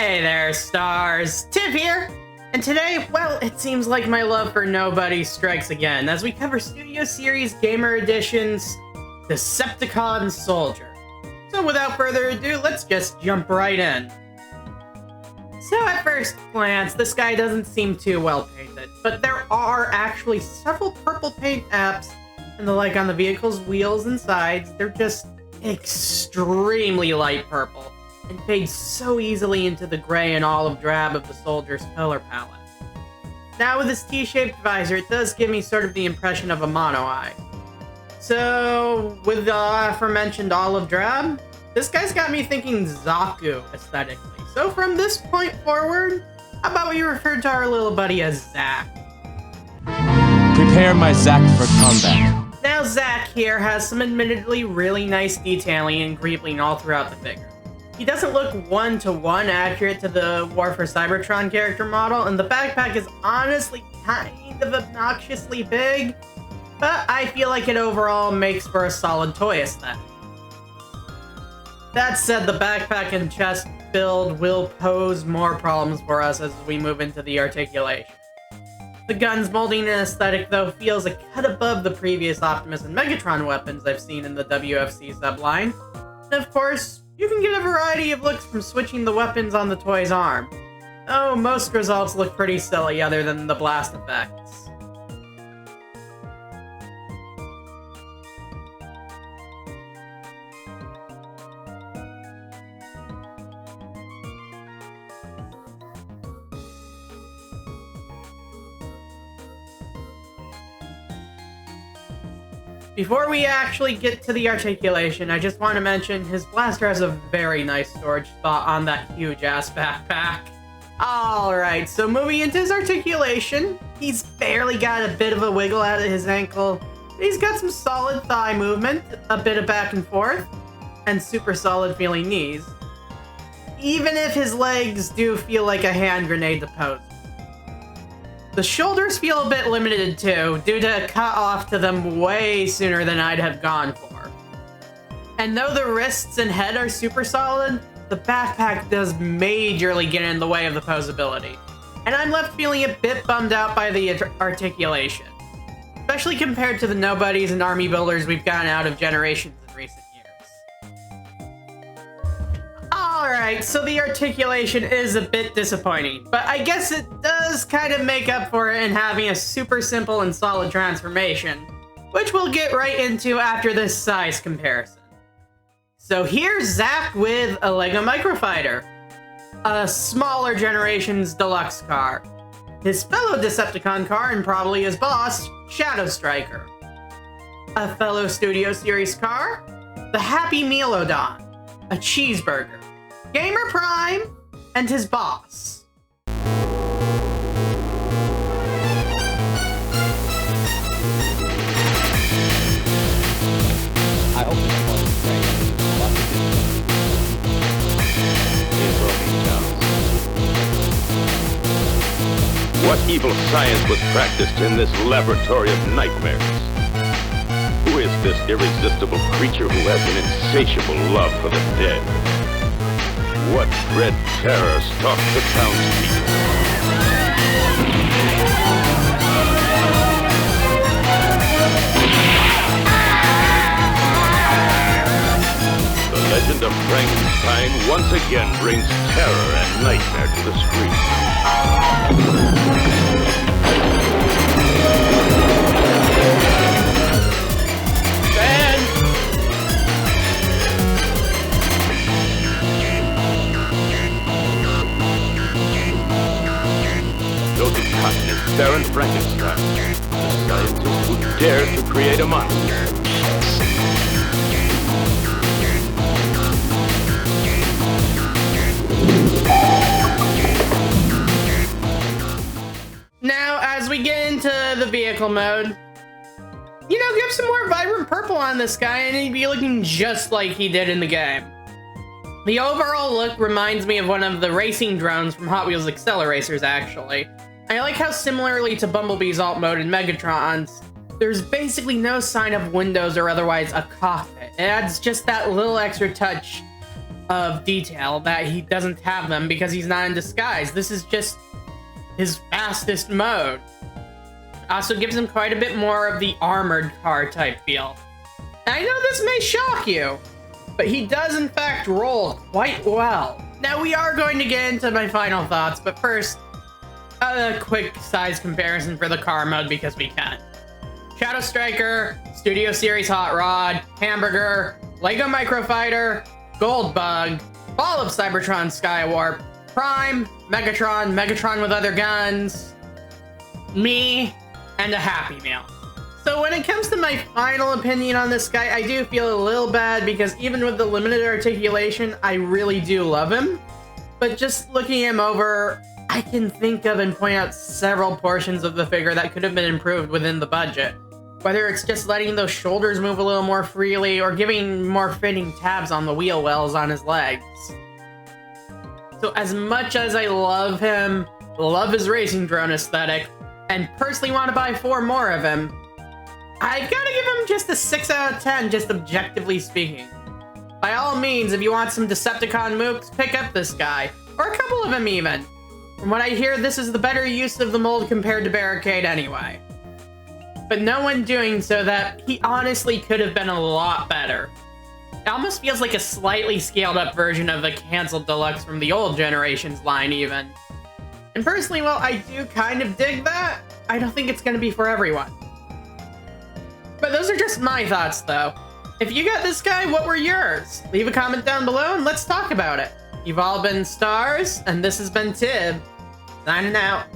Hey there, stars! Tiv here! And today, well, it seems like my love for nobodies strikes again as we cover Studio Series Gamer Edition's Decepticon Soldier. So without further ado, let's just jump right in. So at first glance, this guy doesn't seem too well painted, but there are actually several purple paint apps and the like on the vehicle's wheels and sides. They're just extremely light purple and fade so easily into the gray and olive drab of the soldier's color palette. Now with this T-shaped visor, it does give me sort of the impression of a mono eye. So with the aforementioned olive drab, this guy's got me thinking Zaku aesthetically. So from this point forward, how about we refer to our little buddy as Zack? Prepare my Zack for combat. Now Zack here has some admittedly really nice detailing and greebling all throughout the figure. He doesn't look one-to-one accurate to the War for Cybertron character model, and the backpack is honestly kind of obnoxiously big, but I feel like it overall makes for a solid toy aesthetic. That said, the backpack and chest build will pose more problems for us as we move into the articulation. The gun's molding and aesthetic, though, feels a cut above the previous Optimus and Megatron weapons I've seen in the WFC subline. And of course, you can get a variety of looks from switching the weapons on the toy's arm. Though most results look pretty silly other than the blast effects. Before we actually get to the articulation, I just want to mention his blaster has a very nice storage spot on that huge-ass backpack. Alright, so moving into his articulation, he's barely got a bit of a wiggle out of his ankle. He's got some solid thigh movement, a bit of back and forth, and super solid feeling knees. Even if his legs do feel like a hand grenade to pose. The shoulders feel a bit limited too, due to a cut off to them way sooner than I'd have gone for. And though the wrists and head are super solid, the backpack does majorly get in the way of the posability. And I'm left feeling a bit bummed out by the articulation. Especially compared to the nobodies and army builders we've gotten out of Generations in recent years. Alright, so the articulation is a bit disappointing, but I guess it does kind of make up for it in having a super simple and solid transformation, which we'll get right into after this size comparison. So here's Zack with a LEGO Microfighter, a smaller Generations deluxe car, his fellow Decepticon car and probably his boss, Shadow Striker, a fellow Studio Series car, the Happy Mealodon, a cheeseburger, Gamer Prime, and his boss. I hope this wasn't great. What evil science was practiced in this laboratory of nightmares? Who is this irresistible creature who has an insatiable love for the dead? What dread terror stalks the townspeople? The legend of Frankenstein once again brings terror and nightmare to the streets. Cotton is Baron Frankenstein, the scientist who dared to create a monster. Now, as we get into the vehicle mode, you know, give some more vibrant purple on this guy and he'd be looking just like he did in the game. The overall look reminds me of one of the racing drones from Hot Wheels Acceleracers, actually. I like how similarly to Bumblebee's alt mode in Megatron's, there's basically no sign of windows or otherwise a cockpit. It adds just that little extra touch of detail that he doesn't have them because he's not in disguise. This is just his fastest mode. Also gives him quite a bit more of the armored car type feel. And I know this may shock you, but he does in fact roll quite well. Now we are going to get into my final thoughts, but first, a quick size comparison for the car mode because we can. Shadow Striker, Studio Series Hot Rod, Hamburger, Lego Microfighter, Goldbug, Ball of Cybertron Skywarp, Prime, Megatron, Megatron with other guns, me, and a Happy Meal. So when it comes to my final opinion on this guy, I do feel a little bad because even with the limited articulation, I really do love him. But just looking him over, I can think of and point out several portions of the figure that could have been improved within the budget. Whether it's just letting those shoulders move a little more freely or giving more fitting tabs on the wheel wells on his legs. So as much as I love him, love his racing drone aesthetic, and personally want to buy 4 more of him, I've got to give him just a 6 out of 10, just objectively speaking. By all means, if you want some Decepticon mooks, pick up this guy, or a couple of them even. From what I hear, this is the better use of the mold compared to Barricade anyway. But no one doing so that he honestly could have been a lot better. It almost feels like a slightly scaled up version of the canceled deluxe from the old generation's line even. And personally, while I do kind of dig that, I don't think it's going to be for everyone. But those are just my thoughts though. If you got this guy, what were yours? Leave a comment down below and let's talk about it. You've all been stars, and this has been Tiv, signing out.